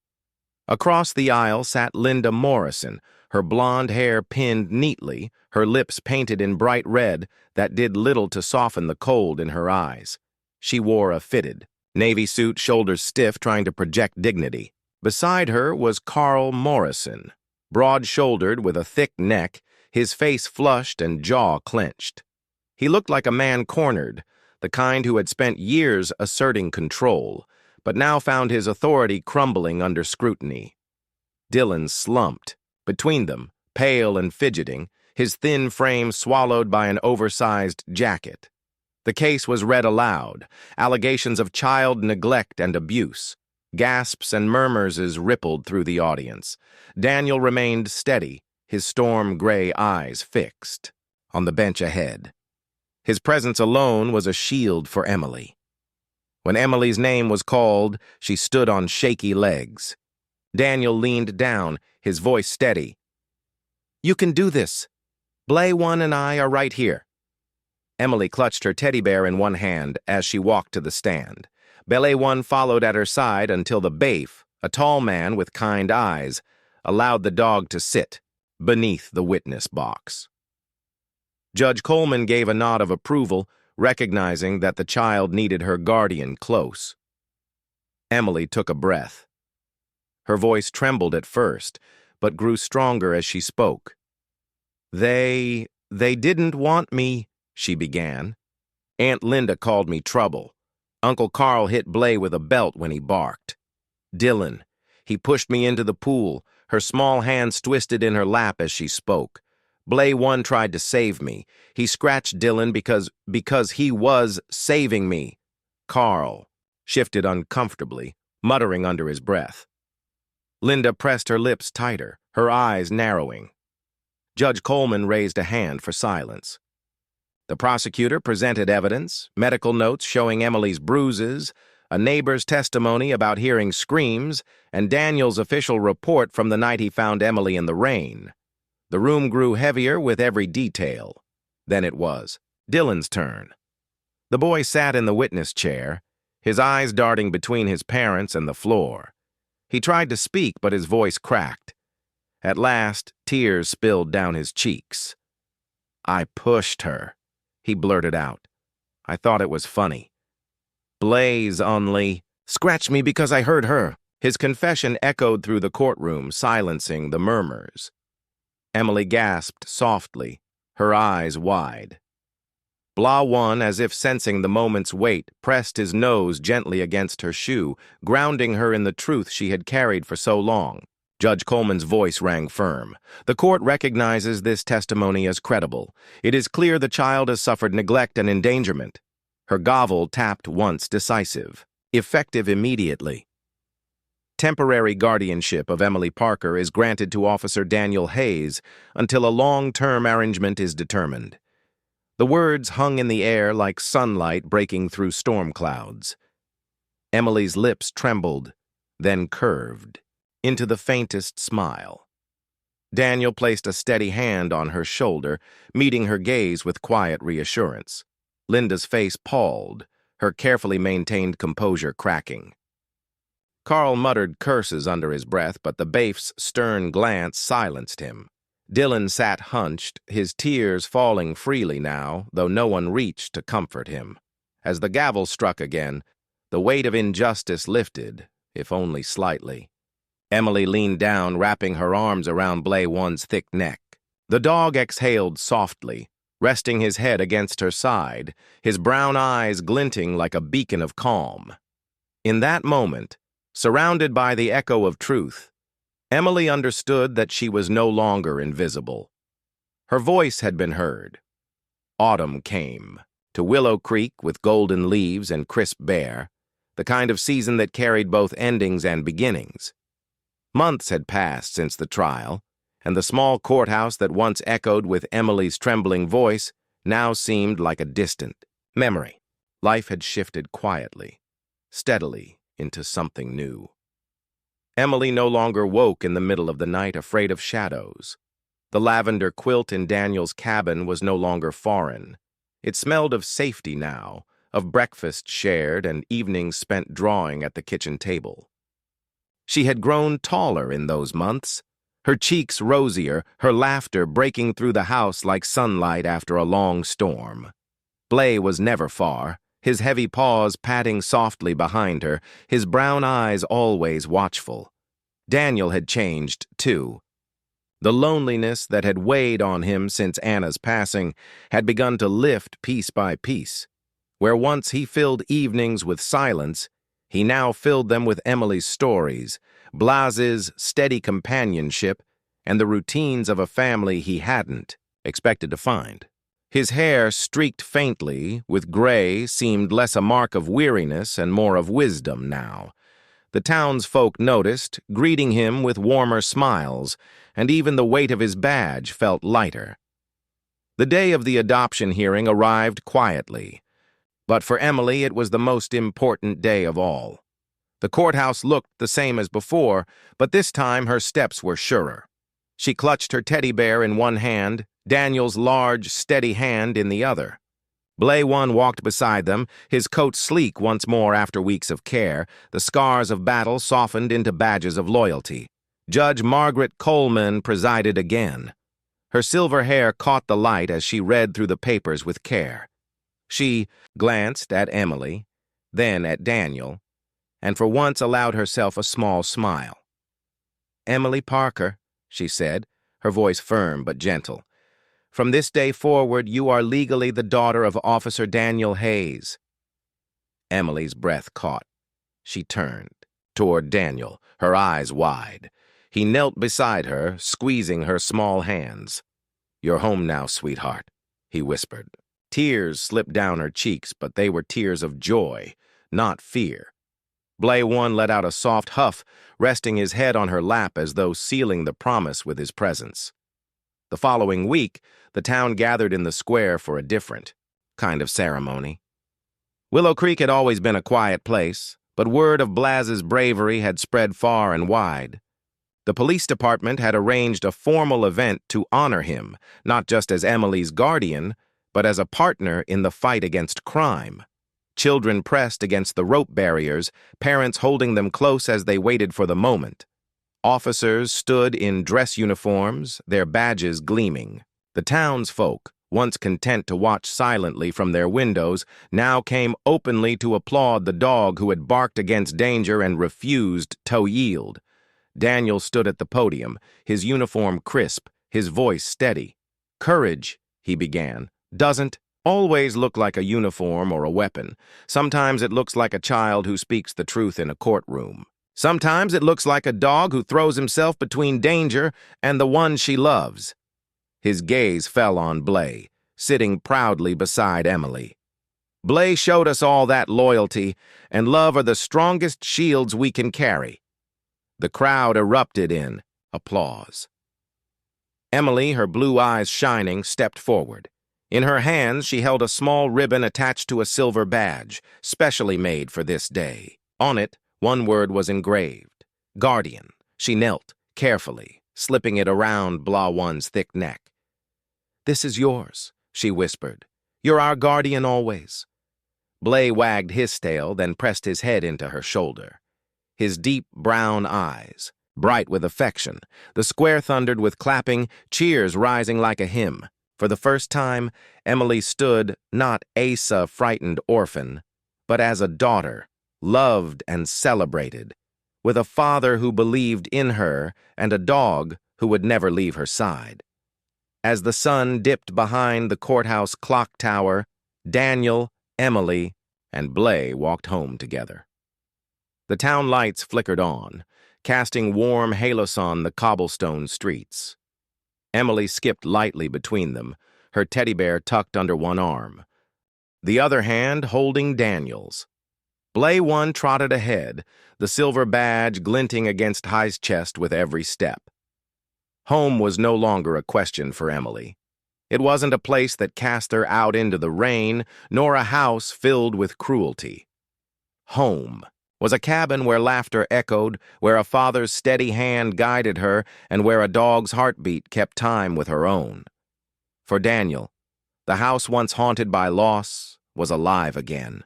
Across the aisle sat Linda Morrison, her blonde hair pinned neatly, her lips painted in bright red that did little to soften the cold in her eyes. She wore a fitted navy suit, shoulders stiff, trying to project dignity. Beside her was Carl Morrison, broad-shouldered with a thick neck, his face flushed and jaw clenched. He looked like a man cornered, the kind who had spent years asserting control, but now found his authority crumbling under scrutiny. Dylan slumped between them, pale and fidgeting, his thin frame swallowed by an oversized jacket. The case was read aloud, allegations of child neglect and abuse. Gasps and murmurs rippled through the audience. Daniel remained steady, his storm-gray eyes fixed on the bench ahead. His presence alone was a shield for Emily. When Emily's name was called, she stood on shaky legs. Daniel leaned down, his voice steady. "You can do this. Belay One and I are right here." Emily clutched her teddy bear in one hand as she walked to the stand. Belay One followed at her side until the baif, a tall man with kind eyes, allowed the dog to sit beneath the witness box. Judge Coleman gave a nod of approval, recognizing that the child needed her guardian close. Emily took a breath. Her voice trembled at first, but grew stronger as she spoke. They didn't want me," she began. "Aunt Linda called me trouble. Uncle Carl hit Belay with a belt when he barked. Dylan, he pushed me into the pool, her small hands twisted in her lap as she spoke. Belay One tried to save me. He scratched Dylan because he was saving me." Carl shifted uncomfortably, muttering under his breath. Linda pressed her lips tighter, her eyes narrowing. Judge Coleman raised a hand for silence. The prosecutor presented evidence, medical notes showing Emily's bruises, a neighbor's testimony about hearing screams, and Daniel's official report from the night he found Emily in the rain. The room grew heavier with every detail. Then it was Dylan's turn. The boy sat in the witness chair, his eyes darting between his parents and the floor. He tried to speak, but his voice cracked. At last, tears spilled down his cheeks. "I pushed her," he blurted out. "I thought it was funny. Blaze only scratched me because I heard her." His confession echoed through the courtroom, silencing the murmurs. Emily gasped softly, her eyes wide. Blah one, as if sensing the moment's weight, pressed his nose gently against her shoe, grounding her in the truth she had carried for so long. Judge Coleman's voice rang firm. "The court recognizes this testimony as credible. It is clear the child has suffered neglect and endangerment." Her gavel tapped once, decisive. "Effective immediately. Temporary guardianship of Emily Parker is granted to Officer Daniel Hayes until a long-term arrangement is determined." The words hung in the air like sunlight breaking through storm clouds. Emily's lips trembled, then curved into the faintest smile. Daniel placed a steady hand on her shoulder, meeting her gaze with quiet reassurance. Linda's face palled, her carefully maintained composure cracking. Carl muttered curses under his breath, but the baif's stern glance silenced him. Dylan sat hunched, his tears falling freely now, though no one reached to comfort him. As the gavel struck again, the weight of injustice lifted, if only slightly. Emily leaned down, wrapping her arms around Blay One's thick neck. The dog exhaled softly, resting his head against her side, his brown eyes glinting like a beacon of calm. In that moment, surrounded by the echo of truth, Emily understood that she was no longer invisible. Her voice had been heard. Autumn came, to Willow Creek with golden leaves and crisp bare, the kind of season that carried both endings and beginnings. Months had passed since the trial, and the small courthouse that once echoed with Emily's trembling voice now seemed like a distant memory. Life had shifted quietly, steadily into something new. Emily no longer woke in the middle of the night afraid of shadows. The lavender quilt in Daniel's cabin was no longer foreign. It smelled of safety now, of breakfast shared and evenings spent drawing at the kitchen table. She had grown taller in those months, her cheeks rosier, her laughter breaking through the house like sunlight after a long storm. Blay was never far, his heavy paws patting softly behind her, his brown eyes always watchful. Daniel had changed, too. The loneliness that had weighed on him since Anna's passing had begun to lift piece by piece. Where once he filled evenings with silence, he now filled them with Emily's stories, Blaz's steady companionship, and the routines of a family he hadn't expected to find. His hair, streaked faintly with gray, seemed less a mark of weariness and more of wisdom now. The townsfolk noticed, greeting him with warmer smiles, and even the weight of his badge felt lighter. The day of the adoption hearing arrived quietly, but for Emily it was the most important day of all. The courthouse looked the same as before, but this time her steps were surer. She clutched her teddy bear in one hand, Daniel's large, steady hand in the other. Blay One walked beside them, his coat sleek once more after weeks of care, the scars of battle softened into badges of loyalty. Judge Margaret Coleman presided again. Her silver hair caught the light as she read through the papers with care. She glanced at Emily, then at Daniel, and for once allowed herself a small smile. "Emily Parker," she said, her voice firm but gentle, "from this day forward you are legally the daughter of Officer Daniel Hayes." Emily's breath caught. She turned toward Daniel, her eyes wide. He knelt beside her, squeezing her small hands. "You're home now, sweetheart," he whispered. Tears slipped down her cheeks, but they were tears of joy, not fear. Blay One let out a soft huff, resting his head on her lap as though sealing the promise with his presence. The following week, the town gathered in the square for a different kind of ceremony. Willow Creek had always been a quiet place, but word of Blaz's bravery had spread far and wide. The police department had arranged a formal event to honor him, not just as Emily's guardian, but as a partner in the fight against crime. Children pressed against the rope barriers, parents holding them close as they waited for the moment. Officers stood in dress uniforms, their badges gleaming. The townsfolk, once content to watch silently from their windows, now came openly to applaud the dog who had barked against danger and refused to yield. Daniel stood at the podium, his uniform crisp, his voice steady. "Courage," he began, "doesn't always look like a uniform or a weapon. Sometimes it looks like a child who speaks the truth in a courtroom. Sometimes it looks like a dog who throws himself between danger and the one she loves." His gaze fell on Blay, sitting proudly beside Emily. "Blay showed us all that loyalty, and love are the strongest shields we can carry." The crowd erupted in applause. Emily, her blue eyes shining, stepped forward. In her hands, she held a small ribbon attached to a silver badge, specially made for this day. On it, one word was engraved: Guardian. She knelt, carefully, slipping it around Bla-One's thick neck. "This is yours," she whispered. "You're our guardian always." Blay wagged his tail, then pressed his head into her shoulder. His deep brown eyes, bright with affection, the square thundered with clapping, cheers rising like a hymn. For the first time, Emily stood not as a frightened orphan, but as a daughter, loved and celebrated, with a father who believed in her and a dog who would never leave her side. As the sun dipped behind the courthouse clock tower, Daniel, Emily, and Blay walked home together. The town lights flickered on, casting warm halos on the cobblestone streets. Emily skipped lightly between them, her teddy bear tucked under one arm, the other hand holding Daniel's. Blay-One trotted ahead, the silver badge glinting against his chest with every step. Home was no longer a question for Emily. It wasn't a place that cast her out into the rain, nor a house filled with cruelty. Home was a cabin where laughter echoed, where a father's steady hand guided her, and where a dog's heartbeat kept time with her own. For Daniel, the house once haunted by loss was alive again.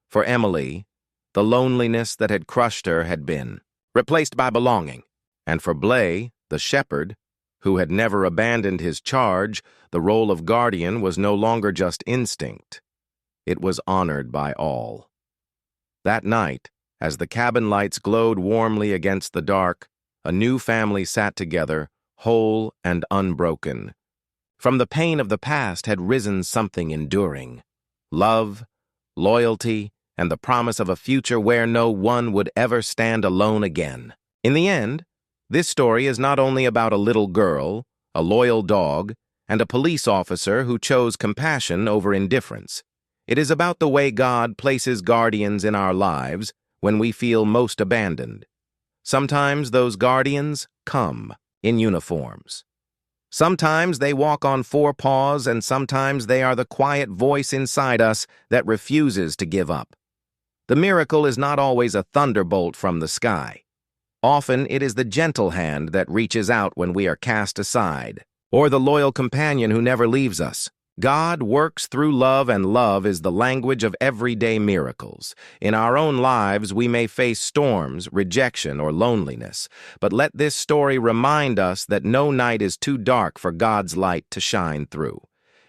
For Emily, the loneliness that had crushed her had been replaced by belonging. And for Blay, the shepherd, who had never abandoned his charge, the role of guardian was no longer just instinct. It was honored by all. That night, as the cabin lights glowed warmly against the dark, a new family sat together, whole and unbroken. From the pain of the past had risen something enduring: love, loyalty, and the promise of a future where no one would ever stand alone again. In the end, this story is not only about a little girl, a loyal dog, and a police officer who chose compassion over indifference. It is about the way God places guardians in our lives when we feel most abandoned. Sometimes those guardians come in uniforms. Sometimes they walk on four paws, and sometimes they are the quiet voice inside us that refuses to give up. The miracle is not always a thunderbolt from the sky. Often it is the gentle hand that reaches out when we are cast aside, or the loyal companion who never leaves us. God works through love, and love is the language of everyday miracles. In our own lives, we may face storms, rejection, or loneliness, but let this story remind us that no night is too dark for God's light to shine through.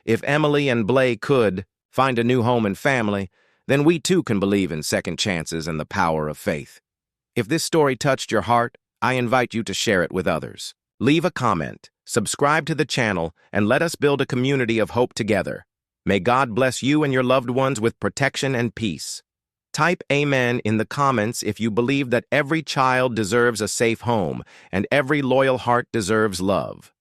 If Emily and Blay could find a new home and family, then we too can believe in second chances and the power of faith. If this story touched your heart, I invite you to share it with others. Leave a comment, subscribe to the channel, and let us build a community of hope together. May God bless you and your loved ones with protection and peace. Type Amen in the comments if you believe that every child deserves a safe home and every loyal heart deserves love.